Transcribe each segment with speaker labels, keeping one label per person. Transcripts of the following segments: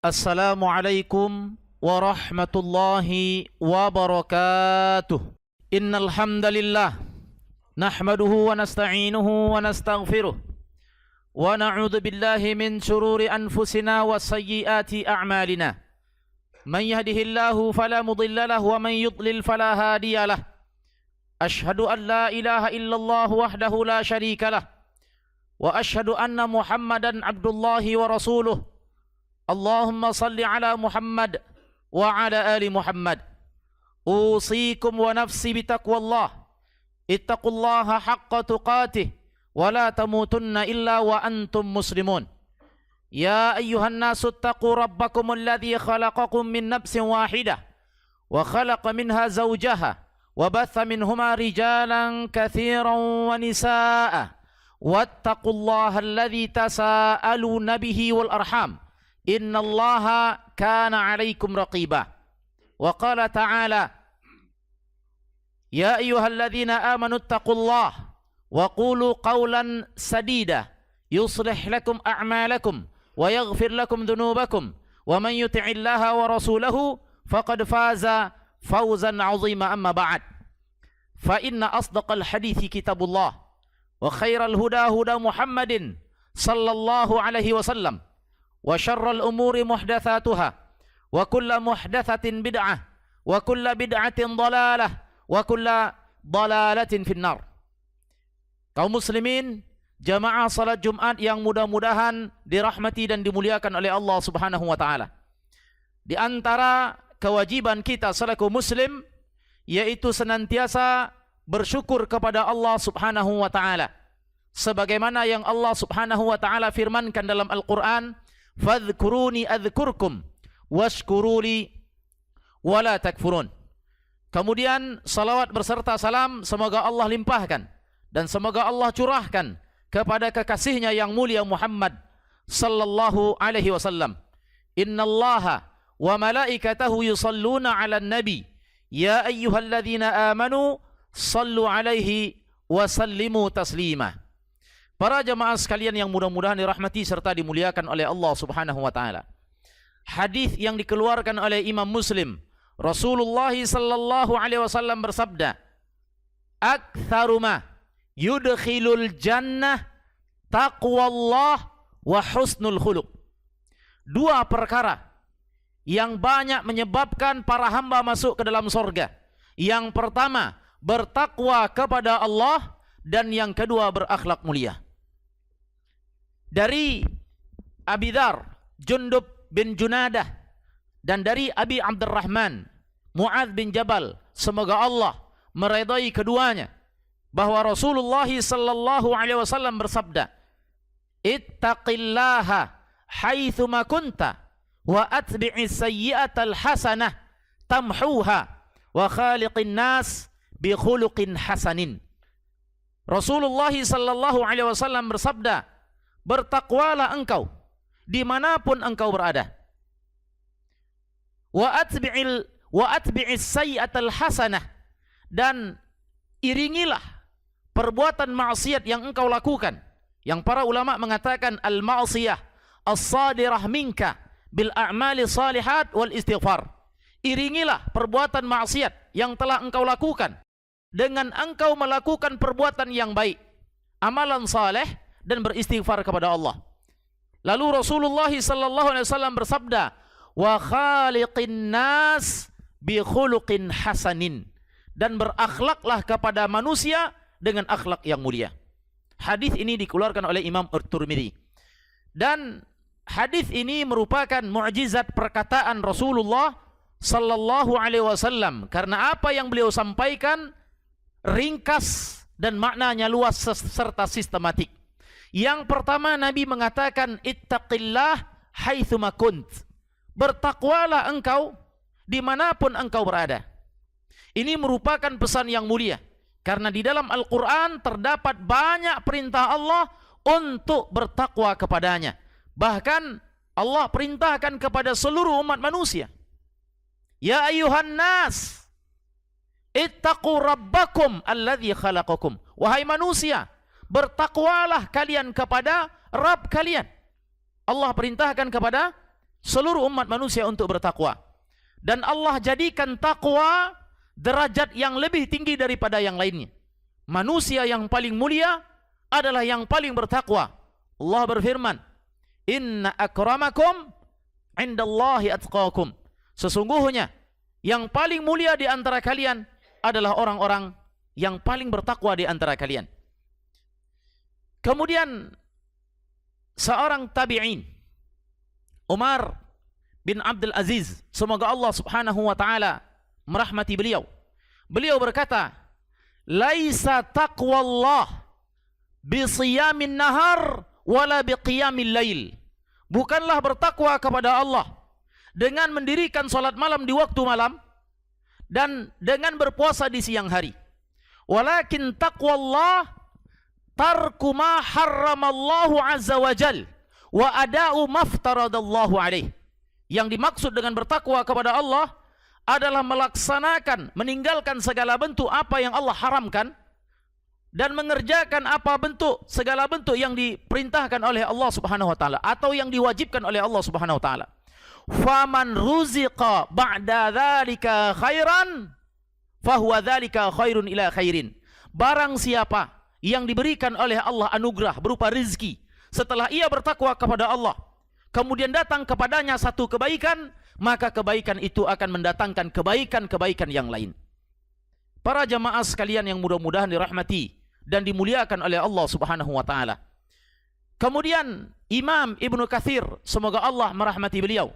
Speaker 1: Assalamualaikum warahmatullahi wabarakatuh. Innal hamdalillah nahmaduhu wa nasta'inuhu wa nastaghfiruh wa na'udzu billahi min shururi anfusina wa sayyiati a'malina. Man yahdihillahu fala mudilla lahu wa man yudlil fala hadiya lahu. Ashhadu an la ilaha illallah wahdahu la syarika lah wa ashhadu anna Muhammadan abdullahi wa rasuluh. Allahumma salli ala Muhammad wa ala ali Muhammad. Usikum wa nafsi bitaqwallah. Ittaqullaha haqqa tuqatih wa la tamutunna illa wa antum muslimun. Ya ayyuhan nasu ittaqu rabbakum alladhi khalaqakum min nafsin wahidah wa khalaqa minha zawjaha wa batha minhuma rijalan katsiran wa nisaa'a. Wattaqullaha alladhi tasaaluna bihi wal arham. Innallaha kana 'alaikum raqiba. Wa qala ta'ala: Ya ayyuhalladzina amanu ittaqullaha wa qulu qawlan sadida yuslih lakum a'malakum wa yaghfir lakum dhunubakum wa man yuti'illaha wa rasulahu faqad faza fawzan 'azima. Amma ba'd. Fa inna asdaqal hadithi kitabullah wa khairal huda huda Muhammadin sallallahu alaihi wasallam. Wa syarrul umuri muhdatsatuha wa kullu muhdatsatin bid'ah wa kullu bid'atin dhalalah wa kullu dhalalatin finnar. Kaum muslimin, jamaah salat Jumat yang mudah-mudahan dirahmati dan dimuliakan oleh Allah Subhanahu wa taala. Di antara kewajiban kita selaku muslim yaitu senantiasa bersyukur kepada Allah Subhanahu wa taala. Sebagaimana yang Allah Subhanahu wa taala firmankan dalam Al-Qur'an, fadhkuruni adhkurkum washkuruli wala takfurun. Kemudian salawat berserta salam semoga Allah limpahkan dan semoga Allah curahkan kepada kekasihnya yang mulia Muhammad sallallahu alaihi wasallam. Innallaha wa malaikatahu yusalluna 'alan nabi ya ayyuhalladzina amanu sallu alaihi wa sallimu taslima. Para jamaah sekalian yang mudah-mudahan dirahmati serta dimuliakan oleh Allah Subhanahu wa taala. Hadis yang dikeluarkan oleh Imam Muslim, Rasulullah sallallahu alaihi wasallam bersabda, "Aktsaru ma yudkhilul jannah taqwallah wa husnul khuluq." Dua perkara yang banyak menyebabkan para hamba masuk ke dalam surga. Yang pertama, bertakwa kepada Allah, dan yang kedua berakhlak mulia. Dari Abi Dzar, Jundub bin Junadah, dan dari Abi Abdurrahman, Mu'adz bin Jabal, semoga Allah meridai keduanya, bahwa Rasulullah sallallahu alaihi wasallam bersabda, "Ittaqillaha haitsu ma kunta wa atbi'is sayyi'atal hasanah tamhuha wa khaliqin nas bi khuluqin hasanin." Rasulullah sallallahu alaihi wasallam bersabda, bertakwalah engkau dimanapun engkau berada. Wa atbi'is sayyi'atal hasanah, dan iringilah perbuatan maksiat yang engkau lakukan. Yang para ulama mengatakan al-ma'siyah as-sadirah minka bil a'mali salihat wal istighfar. Iringilah perbuatan maksiat yang telah engkau lakukan dengan engkau melakukan perbuatan yang baik, amalan saleh, dan beristighfar kepada Allah. Lalu Rasulullah sallallahu alaihi wasallam bersabda, "Wa khaliqin nas bi khuluqin hasanin," dan berakhlaklah kepada manusia dengan akhlak yang mulia. Hadis ini dikeluarkan oleh Imam At-Tirmidzi. Dan hadis ini merupakan mukjizat perkataan Rasulullah sallallahu alaihi wasallam, karena apa yang beliau sampaikan ringkas dan maknanya luas serta sistematik. Yang pertama, Nabi mengatakan, ittaqillah haitsu ma kunt. Bertakwalah engkau dimanapun engkau berada. Ini merupakan pesan yang mulia, karena di dalam Al-Quran terdapat banyak perintah Allah untuk bertakwa kepadanya. Bahkan Allah perintahkan kepada seluruh umat manusia, ya ayuhan nas ittaqu rabbakum alladzi khalaqakum. Wahai manusia, bertakwalah kalian kepada Rabb kalian. Allah perintahkan kepada seluruh umat manusia untuk bertakwa. Dan Allah jadikan takwa derajat yang lebih tinggi daripada yang lainnya. Manusia yang paling mulia adalah yang paling bertakwa. Allah berfirman, "Inna akramakum indallahi atqakum." Sesungguhnya yang paling mulia di antara kalian adalah orang-orang yang paling bertakwa di antara kalian. Kemudian seorang tabi'in, Umar bin Abdul Aziz, semoga Allah Subhanahu wa taala merahmati beliau. Beliau berkata, "Laisa taqwallah bisiyamin nahar wala biqiyamil lail." Bukanlah bertakwa kepada Allah dengan mendirikan salat malam di waktu malam dan dengan berpuasa di siang hari. Walakin taqwallah tarku ma harramallahu azza wa jal wa ada'u maftaradallahu alaih. Yang dimaksud dengan bertakwa kepada Allah adalah melaksanakan, meninggalkan segala bentuk apa yang Allah haramkan dan mengerjakan segala bentuk yang diperintahkan oleh Allah Subhanahu wa taala atau yang diwajibkan oleh Allah Subhanahu wa taala. Faman ruziqa ba'da dzalika khairan fahuwa dzalika khairun ila khairin. Barang siapa yang diberikan oleh Allah anugerah berupa rezeki setelah ia bertakwa kepada Allah, kemudian datang kepadanya satu kebaikan, maka kebaikan itu akan mendatangkan kebaikan-kebaikan yang lain. Para jamaah sekalian yang mudah-mudahan dirahmati dan dimuliakan oleh Allah Subhanahu wa taala. Kemudian Imam Ibnu Katsir, semoga Allah merahmati beliau.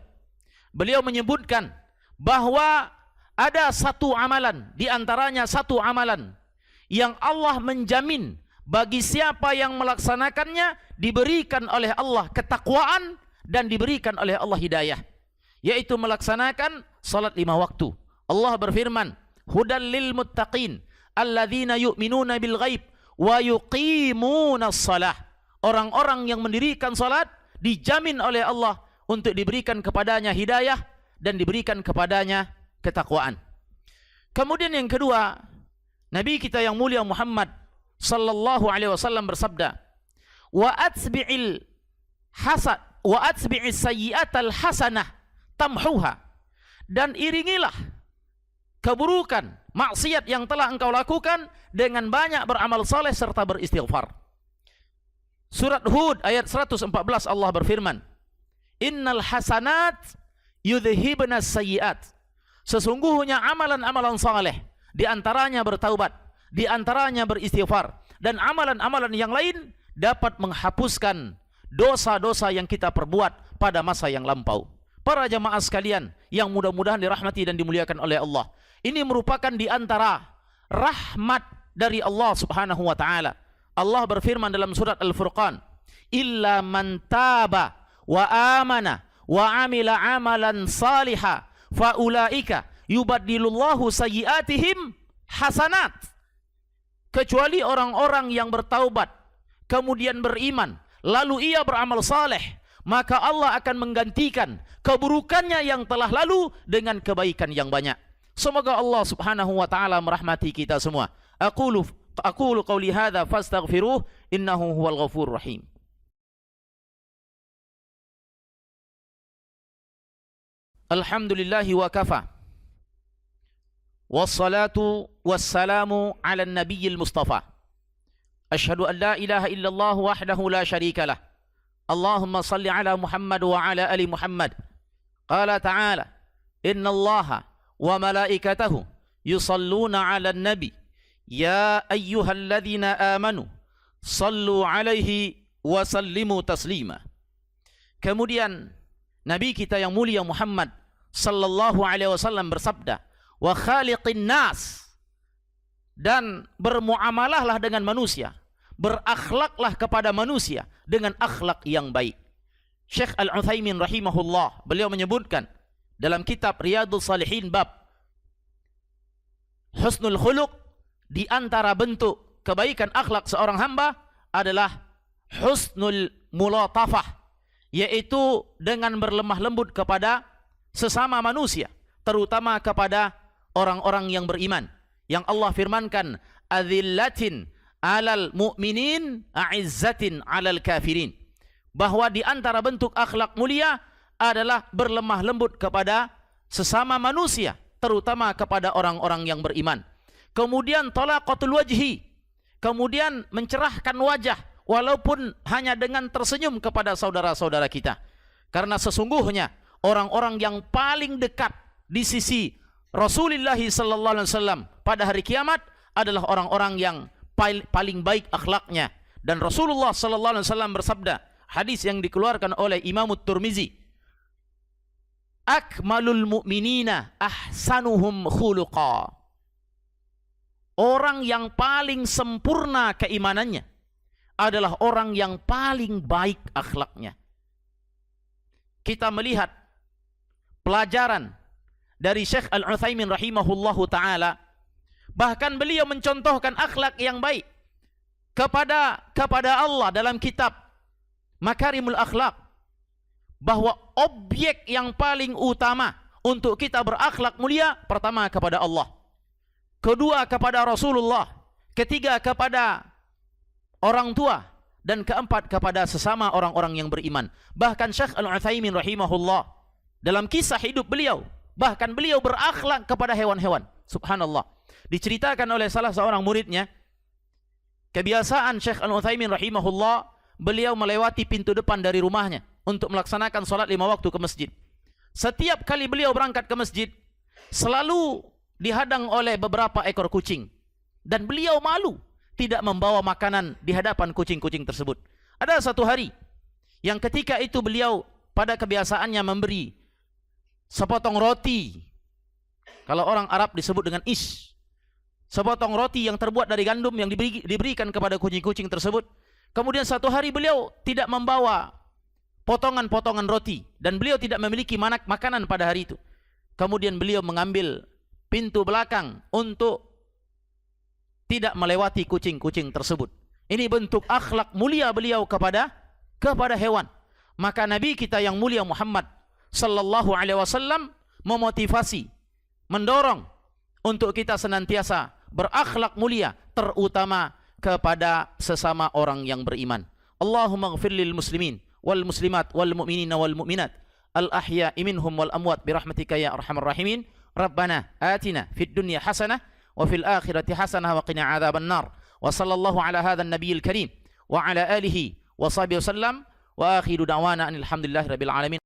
Speaker 1: Beliau menyebutkan bahwa ada satu amalan, di antaranya satu amalan yang Allah menjamin bagi siapa yang melaksanakannya diberikan oleh Allah ketakwaan dan diberikan oleh Allah hidayah, yaitu melaksanakan salat 5 waktu. Allah berfirman, "Hudal lil muttaqin alladzina yu'minuna bil ghaib wa yuqimunas shalah." Orang-orang yang mendirikan salat dijamin oleh Allah untuk diberikan kepadanya hidayah dan diberikan kepadanya ketakwaan. Kemudian yang kedua, Nabi kita yang mulia Muhammad sallallahu alaihi wasallam bersabda, "Wa atbi'il sayyi'atal hasanah tamhuha." Dan iringilah keburukan, maksiat yang telah engkau lakukan dengan banyak beramal saleh serta beristighfar. Surat Hud ayat 114 Allah berfirman, "Innal hasanat yudhhibnas sayyi'at." Sesungguhnya amalan-amalan saleh, di antaranya bertaubat, di antaranya beristighfar, dan amalan-amalan yang lain dapat menghapuskan dosa-dosa yang kita perbuat pada masa yang lampau. Para jamaah sekalian yang mudah-mudahan dirahmati dan dimuliakan oleh Allah, ini merupakan di antara rahmat dari Allah Subhanahu wa taala. Allah berfirman dalam surat Al-Furqan, "Illa man taba wa amana wa amila amalan salihah fa ulaika yubaddilullahu sayyi'atihim hasanat." Kecuali orang-orang yang bertaubat kemudian beriman lalu ia beramal saleh, maka Allah akan menggantikan keburukannya yang telah lalu dengan kebaikan yang banyak. Semoga Allah Subhanahu wa taala merahmati kita semua. Aqulu qawli hadza fastaghfiruh innahu huwal ghafurur rahim. Alhamdulillahi wa kafa. Wassalatu wassalamu ala nabiyil mustafa. Ashhadu an la ilaha illallah wahdahu la syarika lah. Allahumma salli ala Muhammad wa ala ali Muhammad. Qala ta'ala, "Inna Allaha wa malaikatahu yusalluna ala nabi. Ya ayyuhalladzina amanu sallu alaihi wa sallimu taslima." Kemudian Nabi kita yang mulia Muhammad sallallahu alaihi wasallam bersabda, "Wa khaliqin nas." Dan bermuamalahlah dengan manusia, berakhlaklah kepada manusia dengan akhlak yang baik. Syekh Al-Utsaimin rahimahullah, beliau menyebutkan dalam kitab Riyadhus Shalihin bab husnul khuluq, di antara bentuk kebaikan akhlak seorang hamba adalah husnul mulatafah, yaitu dengan berlemah lembut kepada sesama manusia, terutama kepada orang-orang yang beriman, yang Allah firmankan, "Adzillatin 'alal mu'minin, a'izzatin 'alal kafirin." Bahwa di antara bentuk akhlak mulia adalah berlemah lembut kepada sesama manusia, terutama kepada orang-orang yang beriman. Kemudian talaqatul wajhi, kemudian mencerahkan wajah walaupun hanya dengan tersenyum kepada saudara-saudara kita. Karena sesungguhnya orang-orang yang paling dekat di sisi Rasulullah sallallahu alaihi wasallam pada hari kiamat adalah orang-orang yang paling baik akhlaknya. Dan Rasulullah sallallahu alaihi wasallam bersabda, hadis yang dikeluarkan oleh Imam At-Tirmizi, akmalul mu'minina ahsanuhum khuluqa. Orang yang paling sempurna keimanannya adalah orang yang paling baik akhlaknya. Kita melihat pelajaran dari Syekh Al-Utsaimin rahimahullahu ta'ala. Bahkan beliau mencontohkan akhlak yang baik kepada Allah dalam kitab Makarimul Akhlak, bahwa objek yang paling utama untuk kita berakhlak mulia, pertama kepada Allah, kedua kepada Rasulullah, ketiga kepada orang tua, dan keempat kepada sesama orang-orang yang beriman. Bahkan Syekh Al-Utsaimin rahimahullah dalam kisah hidup beliau, bahkan beliau berakhlak kepada hewan-hewan. Subhanallah. Diceritakan oleh salah seorang muridnya, kebiasaan Syekh Al-Utsaimin rahimahullah, beliau melewati pintu depan dari rumahnya untuk melaksanakan sholat 5 waktu ke masjid. Setiap kali beliau berangkat ke masjid, selalu dihadang oleh beberapa ekor kucing. Dan beliau malu tidak membawa makanan di hadapan kucing-kucing tersebut. Ada satu hari yang ketika itu beliau pada kebiasaannya memberi sepotong roti. Kalau orang Arab disebut dengan ish. Sepotong roti yang terbuat dari gandum yang diberikan kepada kucing-kucing tersebut. Kemudian satu hari beliau tidak membawa potongan-potongan roti dan beliau tidak memiliki makanan pada hari itu. Kemudian beliau mengambil pintu belakang untuk tidak melewati kucing-kucing tersebut. Ini bentuk akhlak mulia beliau kepada hewan. Maka Nabi kita yang mulia Muhammad sallallahu alaihi wasallam memotivasi, mendorong untuk kita senantiasa berakhlak mulia, terutama kepada sesama orang yang beriman. Allahumma ighfir lil muslimin wal muslimat wal mu'minina wal mu'minat al ahya'i minhum wal amwat birahmatika ya arhamar rahimin. Rabbana atina fid dunya hasanah wa fil akhirati hasanah wa qina adzaban nar. Wa sallallahu ala hadzal nabiyil karim wa ala alihi wa sahbihi wasallam wa akhiru da'wana alhamdulillahi rabbil alamin.